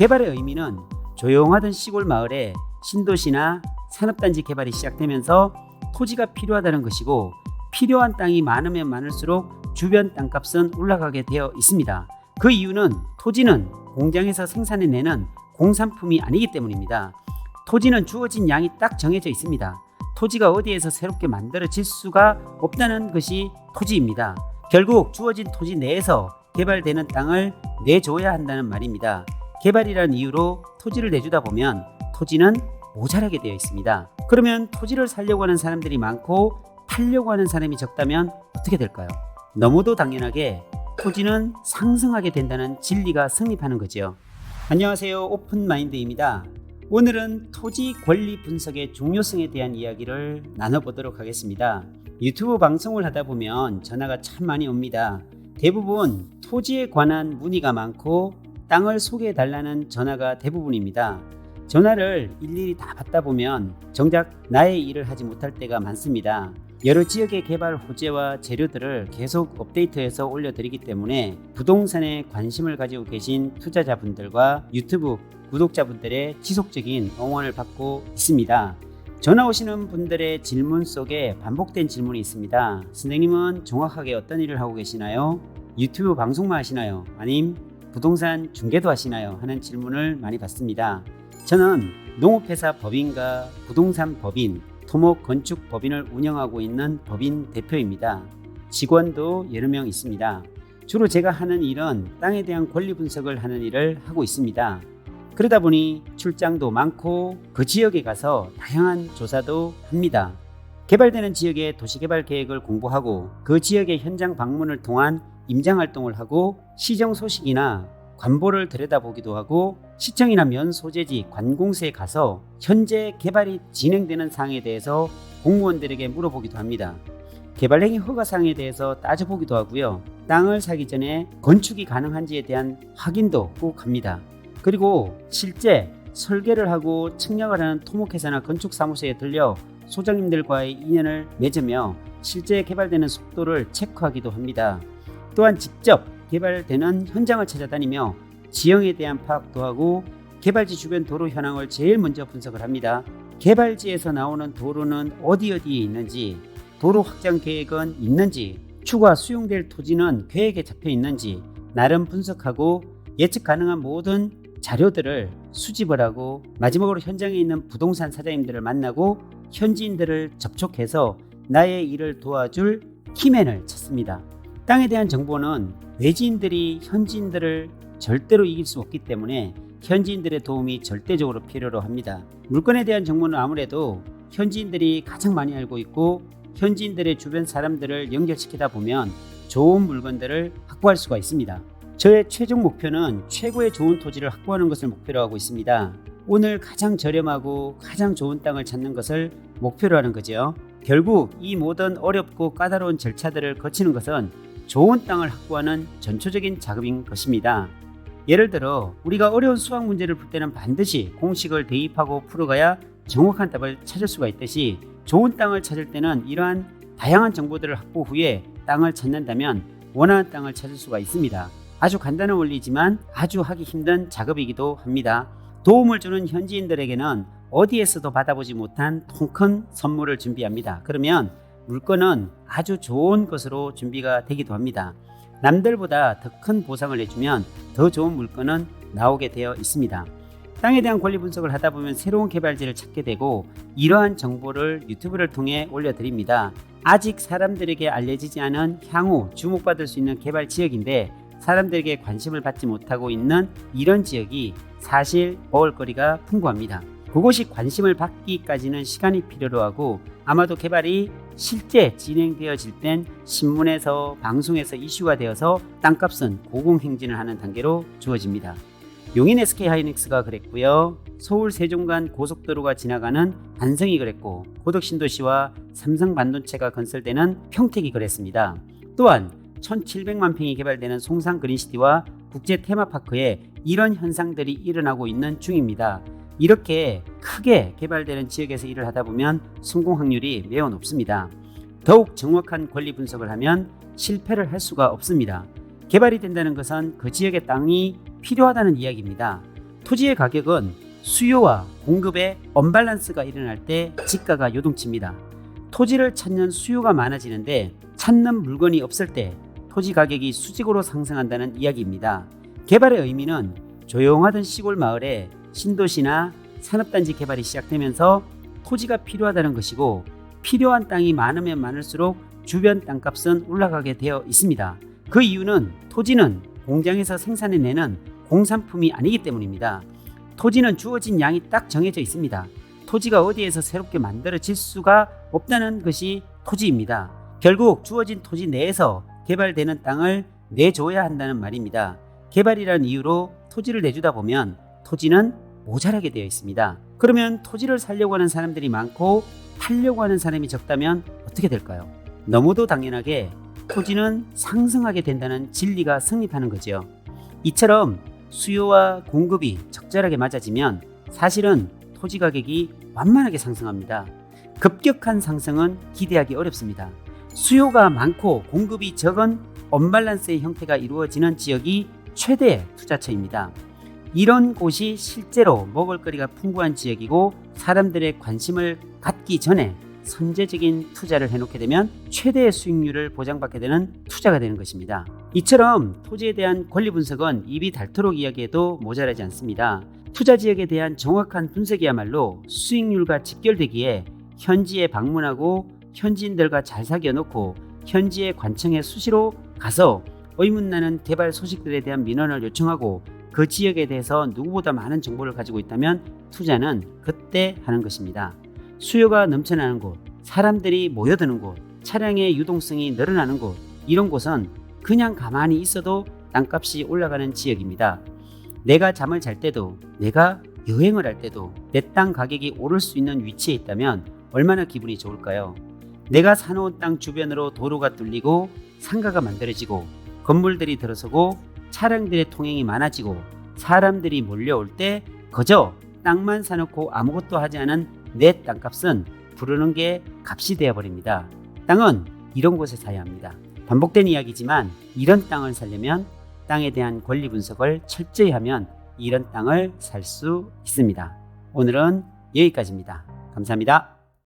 개발의 의미는 조용하던 시골 마을에 신도시나 산업단지 개발이 시작되면서 토지가 필요하다는 것이고, 필요한 땅이 많으면 많을수록 주변 땅값은 올라가게 되어 있습니다. 그 이유는 토지는 공장에서 생산해내는 공산품이 아니기 때문입니다. 토지는 주어진 양이 딱 정해져 있습니다. 토지가 어디에서 새롭게 만들어질 수가 없다는 것이 토지입니다. 결국 주어진 토지 내에서 개발되는 땅을 내줘야 한다는 말입니다. 개발이라는 이유로 토지를 내주다 보면 토지는 모자라게 되어 있습니다. 그러면 토지를 살려고 하는 사람들이 많고 팔려고 하는 사람이 적다면 어떻게 될까요? 너무도 당연하게 토지는 상승하게 된다는 진리가 성립하는 거죠. 안녕하세요, 오픈마인드입니다. 오늘은 토지 권리 분석의 중요성에 대한 이야기를 나눠보도록 하겠습니다. 유튜브 방송을 하다 보면 전화가 참 많이 옵니다. 대부분 토지에 관한 문의가 많고 땅을 소개해 달라는 전화가 대부분입니다. 전화를 일일이 다 받다 보면 정작 나의 일을 하지 못할 때가 많습니다. 여러 지역의 개발 호재와 재료들을 계속 업데이트해서 올려드리기 때문에 부동산에 관심을 가지고 계신 투자자분들과 유튜브 구독자분들의 지속적인 응원을 받고 있습니다. 전화 오시는 분들의 질문 속에 반복된 질문이 있습니다. 선생님은 정확하게 어떤 일을 하고 계시나요? 유튜브 방송만 하시나요? 아님 부동산 중개도 하시나요? 하는 질문을 많이 받습니다. 저는 농업회사 법인과 부동산 법인, 토목 건축 법인을 운영하고 있는 법인 대표입니다. 직원도 여러 명 있습니다. 주로 제가 하는 일은 땅에 대한 권리 분석을 하는 일을 하고 있습니다. 그러다 보니 출장도 많고 그 지역에 가서 다양한 조사도 합니다. 개발되는 지역의 도시개발 계획을 공부하고 그 지역의 현장 방문을 통한 임장활동을 하고 시정 소식이나 관보를 들여다보기도 하고 시청이나 면 소재지 관공서에 가서 현재 개발이 진행되는 사항에 대해서 공무원들에게 물어보기도 합니다. 개발행위 허가사항에 대해서 따져보기도 하고요. 땅을 사기 전에 건축이 가능한지에 대한 확인도 꼭 합니다. 그리고 실제 설계를 하고 측량을 하는 토목회사나 건축사무소에 들려 소장님들과의 인연을 맺으며 실제 개발되는 속도를 체크하기도 합니다. 또한 직접 개발되는 현장을 찾아다니며 지형에 대한 파악도 하고 개발지 주변 도로 현황을 제일 먼저 분석을 합니다. 개발지에서 나오는 도로는 어디에 있는지, 도로 확장 계획은 있는지, 추가 수용될 토지는 계획에 잡혀 있는지 나름 분석하고 예측 가능한 모든 자료들을 수집을 하고 마지막으로 현장에 있는 부동산 사장님들을 만나고 현지인들을 접촉해서 나의 일을 도와줄 키맨을 찾습니다. 땅에 대한 정보는 외지인들이 현지인들을 절대로 이길 수 없기 때문에 현지인들의 도움이 절대적으로 필요로 합니다. 물건에 대한 정보는 아무래도 현지인들이 가장 많이 알고 있고 현지인들의 주변 사람들을 연결시키다 보면 좋은 물건들을 확보할 수가 있습니다. 저의 최종 목표는 최고의 좋은 토지를 확보하는 것을 목표로 하고 있습니다. 오늘 가장 저렴하고 가장 좋은 땅을 찾는 것을 목표로 하는 거죠. 결국 이 모든 어렵고 까다로운 절차들을 거치는 것은 좋은 땅을 확보하는 전초적인 작업인 것입니다. 예를 들어 우리가 어려운 수학 문제를 풀 때는 반드시 공식을 대입하고 풀어가야 정확한 답을 찾을 수가 있듯이 좋은 땅을 찾을 때는 이러한 다양한 정보들을 확보 후에 땅을 찾는다면 원하는 땅을 찾을 수가 있습니다. 아주 간단한 원리지만 아주 하기 힘든 작업이기도 합니다. 도움을 주는 현지인들에게는 어디에서도 받아보지 못한 통큰 선물을 준비합니다. 그러면 물건은 아주 좋은 것으로 준비가 되기도 합니다. 남들보다 더 큰 보상을 내주면 더 좋은 물건은 나오게 되어 있습니다. 땅에 대한 권리 분석을 하다 보면 새로운 개발지를 찾게 되고 이러한 정보를 유튜브를 통해 올려드립니다. 아직 사람들에게 알려지지 않은 향후 주목받을 수 있는 개발 지역인데 사람들에게 관심을 받지 못하고 있는 이런 지역이 사실 먹을거리가 풍부합니다. 그곳이 관심을 받기까지는 시간이 필요로 하고 아마도 개발이 실제 진행되어질 땐 신문에서 방송에서 이슈가 되어서 땅값은 고공행진을 하는 단계로 주어집니다. 용인 SK하이닉스가 그랬고요. 서울 세종간 고속도로가 지나가는 안성이 그랬고 고덕신도시와 삼성반도체가 건설되는 평택이 그랬습니다. 또한 1700만 평이 개발되는 송산 그린시티와 국제 테마파크에 이런 현상들이 일어나고 있는 중입니다. 이렇게 크게 개발되는 지역에서 일을 하다 보면 성공 확률이 매우 높습니다. 더욱 정확한 권리 분석을 하면 실패를 할 수가 없습니다. 개발이 된다는 것은 그 지역의 땅이 필요하다는 이야기입니다. 토지의 가격은 수요와 공급의 언밸런스가 일어날 때 지가가 요동칩니다. 토지를 찾는 수요가 많아지는데 찾는 물건이 없을 때 토지 가격이 수직으로 상승한다는 이야기입니다. 개발의 의미는 조용하던 시골 마을에 신도시나 산업단지 개발이 시작되면서 토지가 필요하다는 것이고, 필요한 땅이 많으면 많을수록 주변 땅값은 올라가게 되어 있습니다. 그 이유는 토지는 공장에서 생산해내는 공산품이 아니기 때문입니다. 토지는 주어진 양이 딱 정해져 있습니다. 토지가 어디에서 새롭게 만들어질 수가 없다는 것이 토지입니다. 결국 주어진 토지 내에서 개발되는 땅을 내줘야 한다는 말입니다. 개발이라는 이유로 토지를 내주다 보면 토지는 모자라게 되어 있습니다. 그러면 토지를 사려고 하는 사람들이 많고 팔려고 하는 사람이 적다면 어떻게 될까요? 너무도 당연하게 토지는 상승하게 된다는 진리가 성립하는 거죠. 이처럼 수요와 공급이 적절하게 맞아지면 사실은 토지 가격이 완만하게 상승합니다. 급격한 상승은 기대하기 어렵습니다. 수요가 많고 공급이 적은 언밸런스의 형태가 이루어지는 지역이 최대 투자처입니다. 이런 곳이 실제로 먹을거리가 풍부한 지역이고 사람들의 관심을 갖기 전에 선제적인 투자를 해놓게 되면 최대의 수익률을 보장받게 되는 투자가 되는 것입니다. 이처럼 토지에 대한 권리 분석은 입이 닳도록 이야기해도 모자라지 않습니다. 투자 지역에 대한 정확한 분석이야말로 수익률과 직결되기에 현지에 방문하고 현지인들과 잘 사귀어놓고 현지의 관청에 수시로 가서 의문나는 개발 소식들에 대한 민원을 요청하고 그 지역에 대해서 누구보다 많은 정보를 가지고 있다면 투자는 그때 하는 것입니다. 수요가 넘쳐나는 곳, 사람들이 모여드는 곳, 차량의 유동성이 늘어나는 곳, 이런 곳은 그냥 가만히 있어도 땅값이 올라가는 지역입니다. 내가 잠을 잘 때도, 내가 여행을 할 때도 내 땅 가격이 오를 수 있는 위치에 있다면 얼마나 기분이 좋을까요? 내가 사놓은 땅 주변으로 도로가 뚫리고 상가가 만들어지고 건물들이 들어서고 차량들의 통행이 많아지고 사람들이 몰려올 때 그저 땅만 사놓고 아무것도 하지 않은 내 땅값은 부르는 게 값이 되어버립니다. 땅은 이런 곳에 사야 합니다. 반복된 이야기지만 이런 땅을 사려면 땅에 대한 권리 분석을 철저히 하면 이런 땅을 살 수 있습니다. 오늘은 여기까지입니다. 감사합니다.